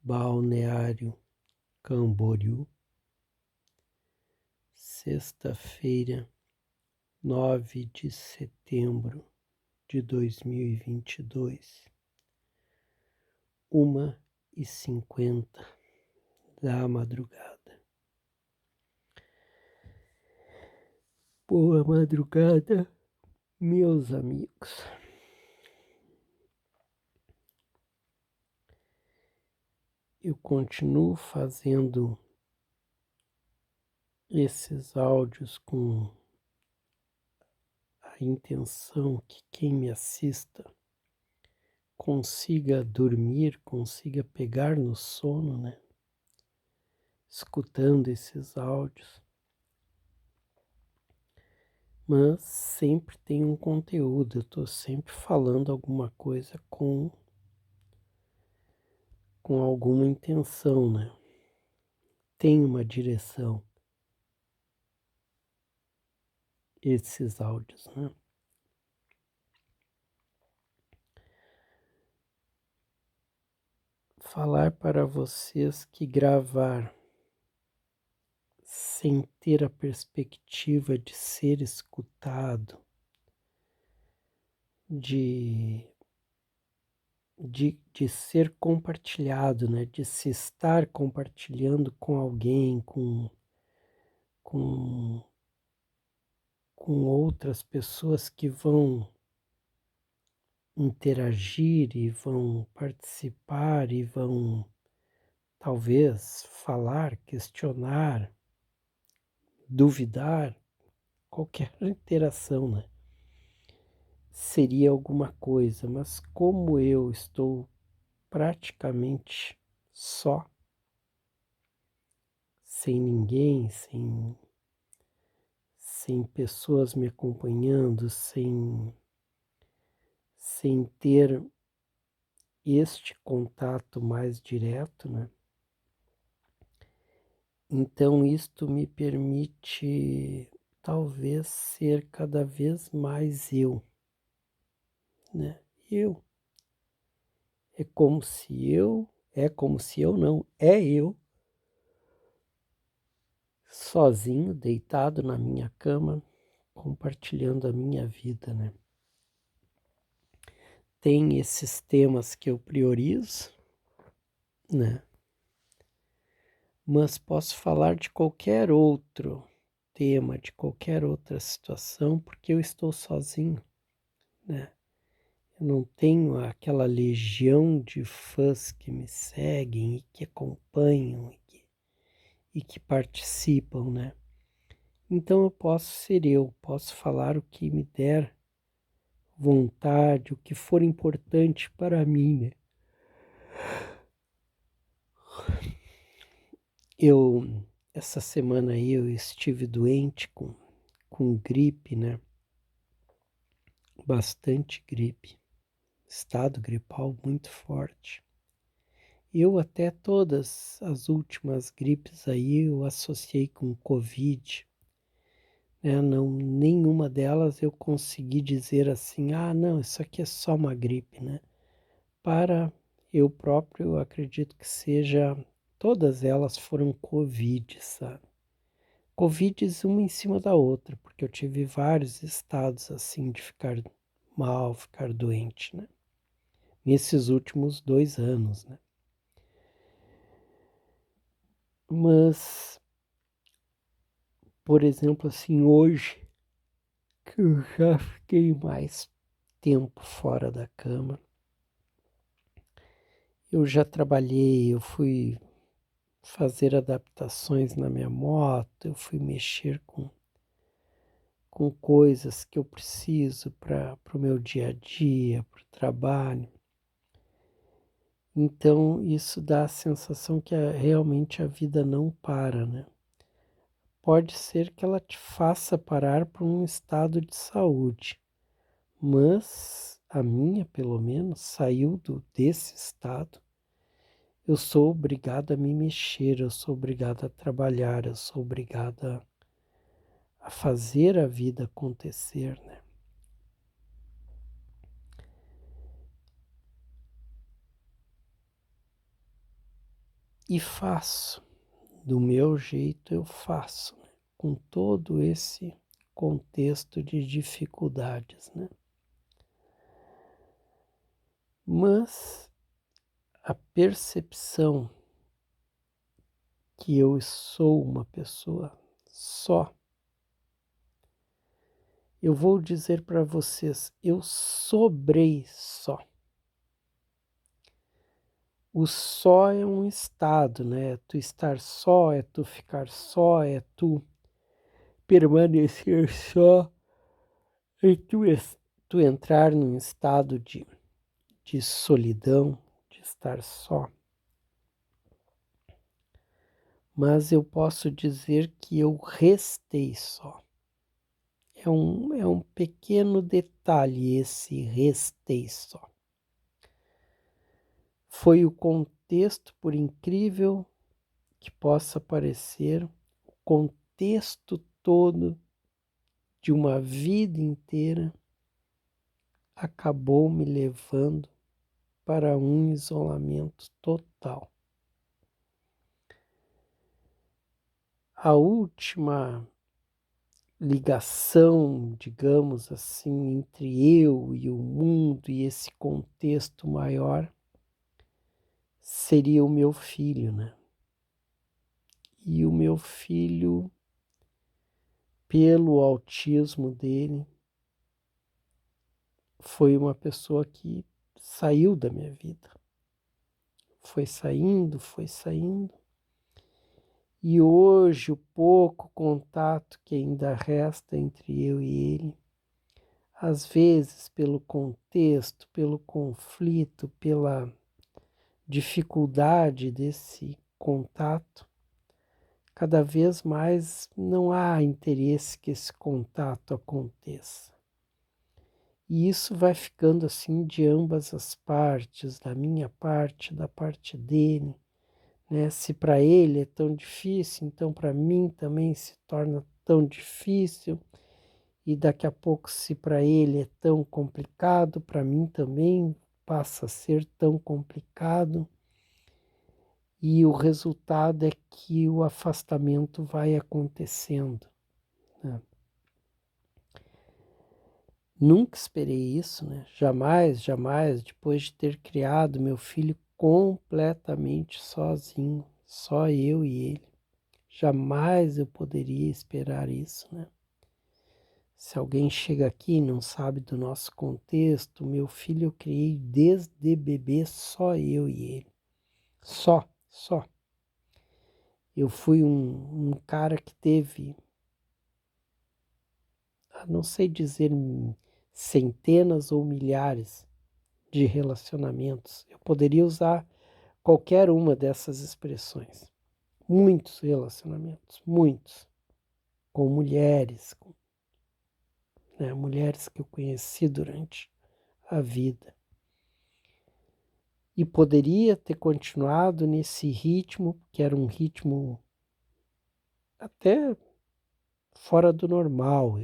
Balneário Camboriú, sexta-feira, 9 de setembro de 2022, 1h50 da madrugada. Boa madrugada, meus amigos. Eu continuo fazendo esses áudios com a intenção que quem me assista consiga dormir, consiga pegar no sono, né? Escutando esses áudios. Mas sempre tem um conteúdo, eu estou sempre falando alguma coisa com alguma intenção, né? Tem uma direção esses áudios, né? Falar para vocês que gravar sem ter a perspectiva de ser escutado, de ser compartilhado, né? De se estar compartilhando com alguém, com outras pessoas que vão interagir e vão participar e vão talvez falar, questionar, duvidar, qualquer interação, né? Seria alguma coisa, mas como eu estou praticamente só, sem ninguém, sem pessoas me acompanhando, sem ter este contato mais direto, né? Então isto me permite talvez ser cada vez mais eu, né? Eu. É como se eu não, é eu, sozinho, deitado na minha cama, compartilhando a minha vida, né? Tem esses temas que eu priorizo, né? Mas posso falar de qualquer outro tema, de qualquer outra situação, porque eu estou sozinho, né? Eu não tenho aquela legião de fãs que me seguem e que acompanham e que participam, né? Então eu posso ser eu, posso falar o que me der vontade, o que for importante para mim, né? Essa semana aí eu estive doente com gripe, né? Bastante gripe, estado gripal muito forte. Eu até todas as últimas gripes aí eu associei com Covid, né? Não, nenhuma delas eu consegui dizer assim, ah não, isso aqui é só uma gripe, né? Para eu próprio acredito que todas elas foram Covid, sabe? Covids uma em cima da outra, porque eu tive vários estados assim de ficar mal, ficar doente, né? Nesses últimos 2 anos, né? Mas, por exemplo, assim, hoje, que eu já fiquei mais tempo fora da cama, eu já trabalhei, eu fui fazer adaptações na minha moto, eu fui mexer com coisas que eu preciso para o meu dia a dia, para o trabalho. Então isso dá a sensação que realmente a vida não para, né? Pode ser que ela te faça parar por um estado de saúde, mas a minha, pelo menos, saiu desse estado. Eu sou obrigado a me mexer, eu sou obrigado a trabalhar, eu sou obrigado a fazer a vida acontecer, né? e faço, do meu jeito eu faço, né? Com todo esse contexto de dificuldades, né? Mas a percepção que eu sou uma pessoa só, eu vou dizer para vocês, eu sobrei só. O só é um estado, né? É tu estar só, é tu ficar só, é tu permanecer só, é tu entrar num estado de solidão, de estar só. Mas eu posso dizer que eu restei só. É um pequeno detalhe esse restei só. Foi o contexto, por incrível que possa parecer, o contexto todo de uma vida inteira acabou me levando para um isolamento total. A última ligação, digamos assim, entre eu e o mundo e esse contexto maior seria o meu filho, né? E o meu filho, pelo autismo dele, foi uma pessoa que saiu da minha vida. Foi saindo, foi saindo. E hoje o pouco contato que ainda resta entre eu e ele, às vezes pelo contexto, pelo conflito, pela dificuldade desse contato, cada vez mais não há interesse que esse contato aconteça. E isso vai ficando assim de ambas as partes, da minha parte, da parte dele, né? Se para ele é tão difícil, então para mim também se torna tão difícil. E daqui a pouco, se para ele é tão complicado, para mim também passa a ser tão complicado. E o resultado é que o afastamento vai acontecendo, né? Nunca esperei isso, né? Jamais, jamais, depois de ter criado meu filho completamente sozinho, só eu e ele. Jamais eu poderia esperar isso, né? Se alguém chega aqui e não sabe do nosso contexto, meu filho eu criei desde bebê, só eu e ele. Só, só. Eu fui um cara que teve, não sei dizer centenas ou milhares de relacionamentos. Eu poderia usar qualquer uma dessas expressões. Muitos relacionamentos, muitos. Com mulheres, né, mulheres que eu conheci durante a vida. E poderia ter continuado nesse ritmo, que era um ritmo até fora do normal.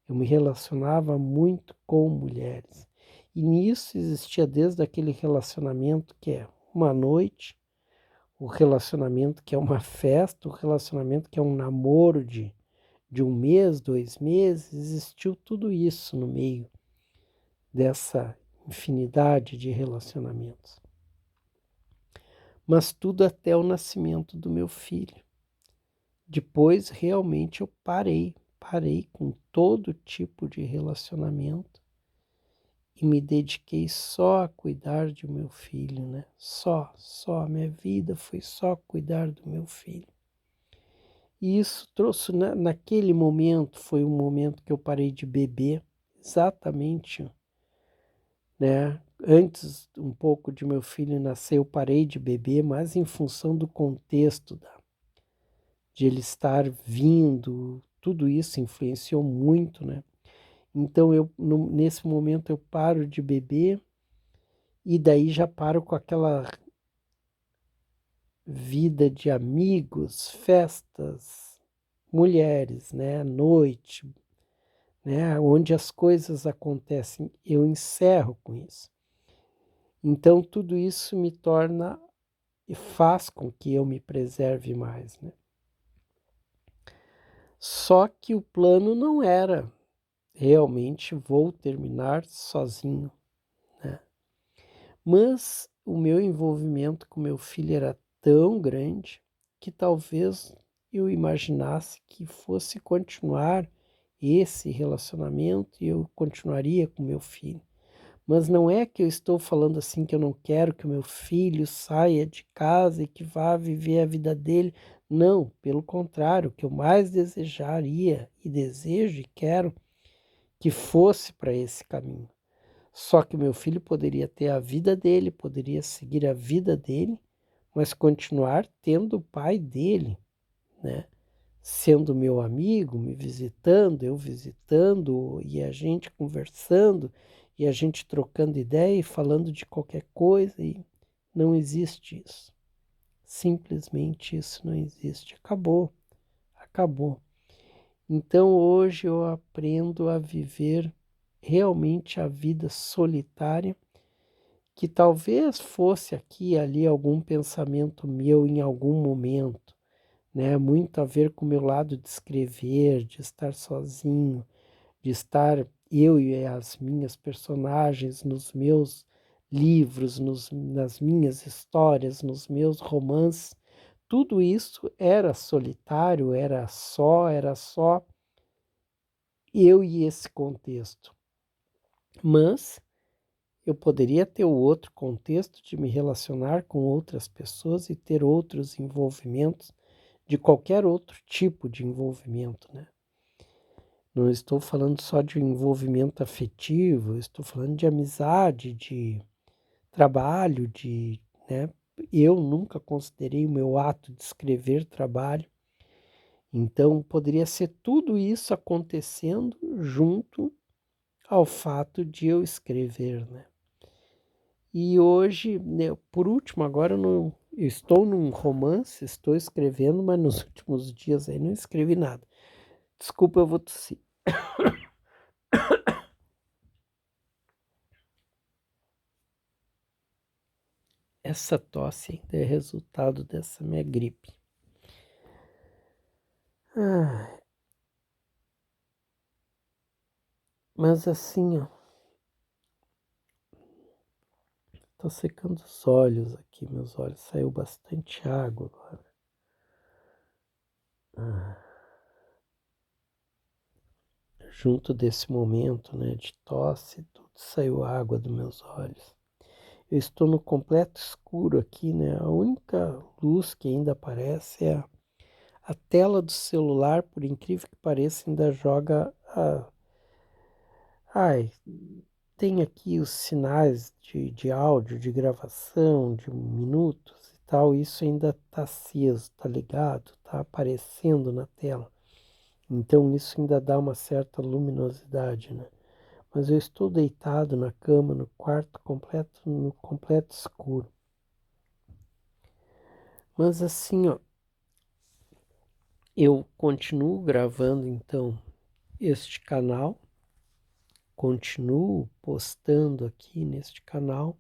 Eu me relacionava muito com mulheres. E nisso existia desde aquele relacionamento que é uma noite, o relacionamento que é uma festa, o relacionamento que é um namoro de um mês, 2 meses, existiu tudo isso no meio dessa infinidade de relacionamentos. Mas tudo até o nascimento do meu filho. Depois realmente eu parei com todo tipo de relacionamento e me dediquei só a cuidar de meu filho, né? Só, minha vida foi só cuidar do meu filho. E isso trouxe, naquele momento, foi um momento que eu parei de beber, exatamente, né? Antes um pouco de meu filho nascer, eu parei de beber, mas em função do contexto de ele estar vindo, tudo isso influenciou muito, né? Então nesse momento eu paro de beber e daí já paro com aquela vida de amigos, festas, mulheres, né? Noite, né? Onde as coisas acontecem, eu encerro com isso. Então tudo isso me torna e faz com que eu me preserve mais, né? Só que o plano não era realmente vou terminar sozinho, né? Mas o meu envolvimento com meu filho era tão grande que talvez eu imaginasse que fosse continuar esse relacionamento e eu continuaria com meu filho. Mas não é que eu estou falando assim que eu não quero que o meu filho saia de casa e que vá viver a vida dele. Não, pelo contrário, o que eu mais desejaria e desejo e quero que fosse para esse caminho. Só que o meu filho poderia ter a vida dele, poderia seguir a vida dele, mas continuar tendo o pai dele, né? Sendo meu amigo, me visitando, eu visitando, e a gente conversando, e a gente trocando ideia e falando de qualquer coisa, e não existe isso. Simplesmente isso não existe. Acabou, acabou. Então hoje eu aprendo a viver realmente a vida solitária, que talvez fosse aqui e ali algum pensamento meu em algum momento, né? Muito a ver com o meu lado de escrever, de estar sozinho, de estar eu e as minhas personagens nos meus livros, nas minhas histórias, nos meus romances. Tudo isso era solitário, era só eu e esse contexto. Mas eu poderia ter o outro contexto de me relacionar com outras pessoas e ter outros envolvimentos de qualquer outro tipo de envolvimento, né? Não estou falando só de envolvimento afetivo, estou falando de amizade, de trabalho, né? Eu nunca considerei o meu ato de escrever trabalho, então poderia ser tudo isso acontecendo junto ao fato de eu escrever, né? E hoje, né, por último, agora eu estou num romance, estou escrevendo, mas nos últimos dias aí não escrevi nada. Desculpa, eu vou tossir. Essa tosse ainda é resultado dessa minha gripe. Ah, mas assim, ó, tô secando os olhos aqui, meus olhos, saiu bastante água agora. Ah, junto desse momento, né, de tosse, tudo saiu água dos meus olhos. Eu estou no completo escuro aqui, né? A única luz que ainda aparece é a tela do celular, por incrível que pareça, ainda joga a. Ai, tem aqui os sinais de áudio, de gravação, de minutos e tal. Isso ainda está aceso, está ligado, está aparecendo na tela. Então isso ainda dá uma certa luminosidade, né? Mas eu estou deitado na cama, no quarto completo, no completo escuro. Mas assim, ó, eu continuo gravando então este canal, continuo postando aqui neste canal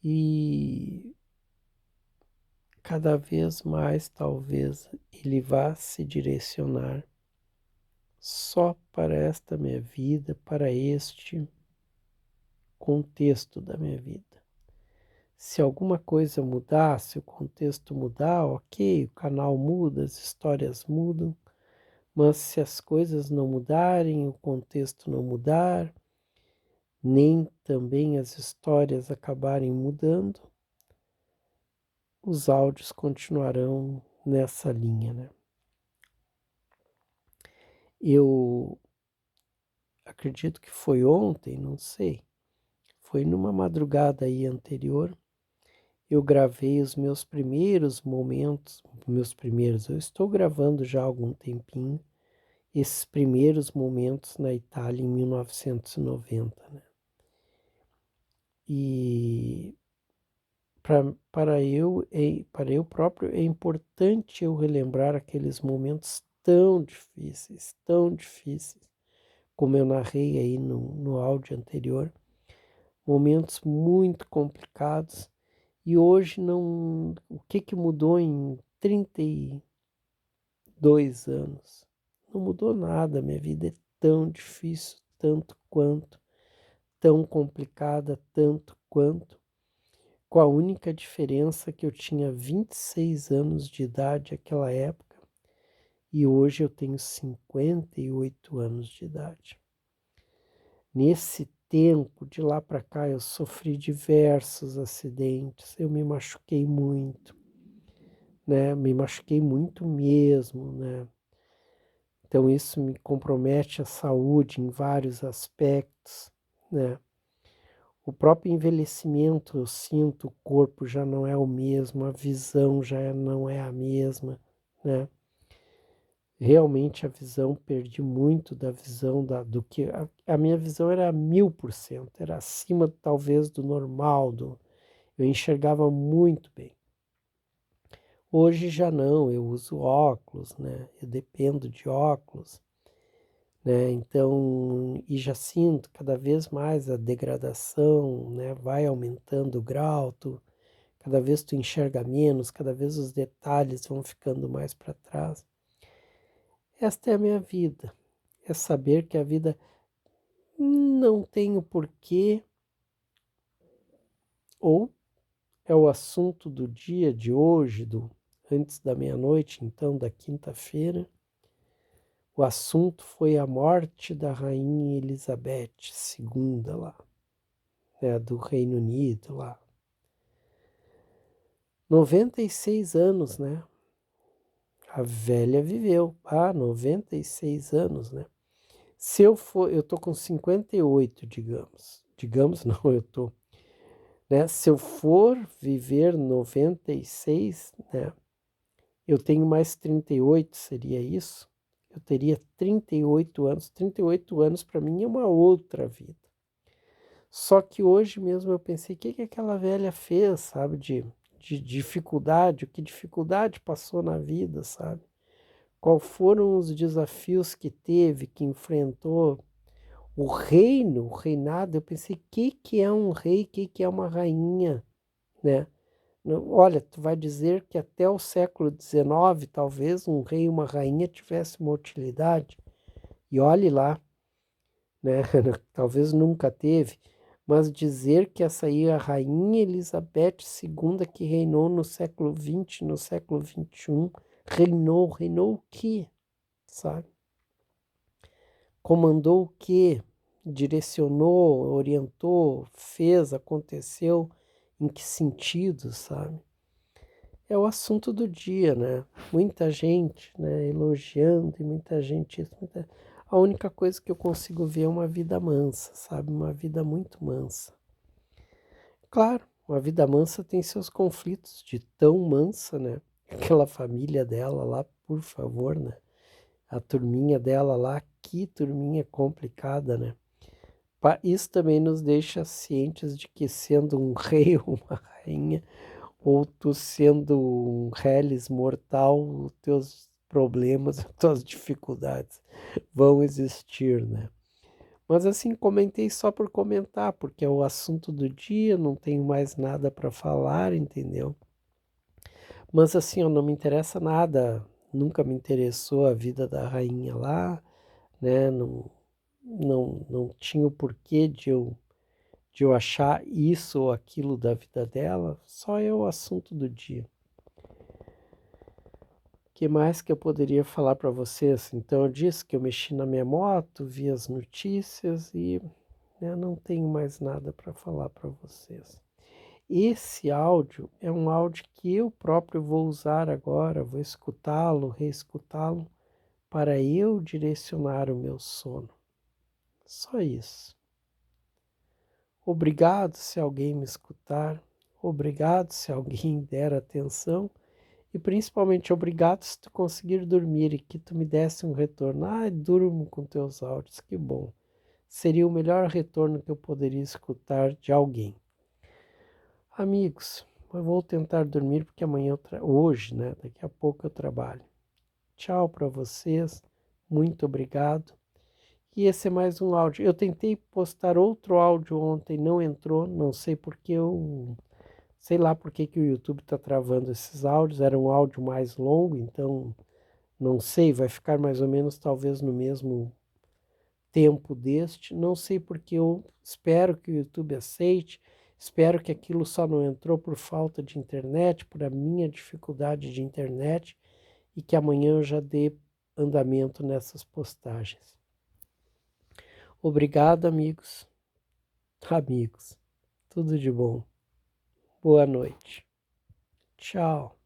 e cada vez mais talvez ele vá se direcionar só para esta minha vida, para este contexto da minha vida. Se alguma coisa mudar, se o contexto mudar, ok, o canal muda, as histórias mudam, mas se as coisas não mudarem, o contexto não mudar, nem também as histórias acabarem mudando, os áudios continuarão nessa linha, né? Eu acredito que foi ontem, não sei, foi numa madrugada aí anterior, eu gravei os meus primeiros momentos, eu estou gravando já há algum tempinho, esses primeiros momentos na Itália em 1990, né? E para eu próprio, é importante eu relembrar aqueles momentos tão difíceis, como eu narrei aí no áudio anterior, momentos muito complicados E hoje não, o que que mudou em 32 anos? Não mudou nada, minha vida é tão difícil, tanto quanto, tão complicada, tanto quanto, com a única diferença que eu tinha 26 anos de idade naquela época e hoje eu tenho 58 anos de idade. Nesse tempo, de lá para cá, eu sofri diversos acidentes, eu me machuquei muito, né? Me machuquei muito mesmo, né? Então isso me compromete a saúde em vários aspectos, né? O próprio envelhecimento, eu sinto, o corpo já não é o mesmo, a visão já não é a mesma, né? Realmente a visão, perdi muito da visão do que a minha visão era 1000%, era acima talvez do normal, eu enxergava muito bem. Hoje já não, eu uso óculos, né? Eu dependo de óculos, né? Então, e já sinto cada vez mais a degradação, né? Vai aumentando o grau, cada vez tu enxerga menos, cada vez os detalhes vão ficando mais para trás. Esta é a minha vida, é saber que a vida não tem o porquê, ou é o assunto do dia de hoje, antes da meia-noite, então, da quinta-feira. O assunto foi a morte da Rainha Elizabeth II lá, né, do Reino Unido lá. 96 anos, né? A velha viveu. 96 anos, né? Se eu for, eu tô com 58, digamos. Digamos, não, eu tô, né? Se eu for viver 96, né? Eu tenho mais 38, seria isso? Eu teria 38 anos. 38 anos para mim é uma outra vida. Só que hoje mesmo eu pensei, o que que aquela velha fez, sabe? De dificuldade, o que dificuldade passou na vida, sabe? Quais foram os desafios que teve, que enfrentou? O reino, o reinado, eu pensei, o que que é um rei, o que que é uma rainha, né? Olha, tu vai dizer que até o século XIX, talvez um rei e uma rainha tivesse uma utilidade. E olhe lá, né? Talvez nunca teve, mas dizer que essa aí é a Rainha Elizabeth II que reinou no século XX, no século XXI, reinou o quê, sabe? Comandou o quê? Direcionou, orientou, fez, aconteceu, em que sentido, sabe? É o assunto do dia, né? Muita gente, né, elogiando e muita gente isso. A única coisa que eu consigo ver é uma vida mansa, sabe? Uma vida muito mansa. Claro, uma vida mansa tem seus conflitos de tão mansa, né? Aquela família dela lá, por favor, né? A turminha dela lá, que turminha complicada, né? Isso também nos deixa cientes de que sendo um rei ou uma rainha, ou tu sendo um reles mortal, os teus problemas, as tuas dificuldades vão existir, né? Mas assim, comentei só por comentar, porque é o assunto do dia, não tenho mais nada para falar, entendeu? Mas assim, ó, não me interessa nada, nunca me interessou a vida da rainha lá, né? Não tinha o porquê de eu achar isso ou aquilo da vida dela, só é o assunto do dia. O que mais que eu poderia falar para vocês? Então, eu disse que eu mexi na minha moto, vi as notícias e, né, não tenho mais nada para falar para vocês. Esse áudio é um áudio que eu próprio vou usar agora, vou escutá-lo, reescutá-lo, para eu direcionar o meu sono. Só isso. Obrigado se alguém me escutar, obrigado se alguém der atenção e principalmente obrigado se tu conseguir dormir e que tu me desse um retorno. Durmo com teus áudios, que bom. Seria o melhor retorno que eu poderia escutar de alguém. Amigos, eu vou tentar dormir porque amanhã, hoje, né? Daqui a pouco eu trabalho. Tchau para vocês, muito obrigado. E esse é mais um áudio. Eu tentei postar outro áudio ontem, não entrou, não sei porque eu Sei lá por que que o YouTube está travando esses áudios, era um áudio mais longo, então não sei, vai ficar mais ou menos talvez no mesmo tempo deste, não sei porque eu espero que o YouTube aceite, espero que aquilo só não entrou por falta de internet, por a minha dificuldade de internet e que amanhã eu já dê andamento nessas postagens. Obrigado, amigos. Amigos, tudo de bom. Boa noite. Tchau.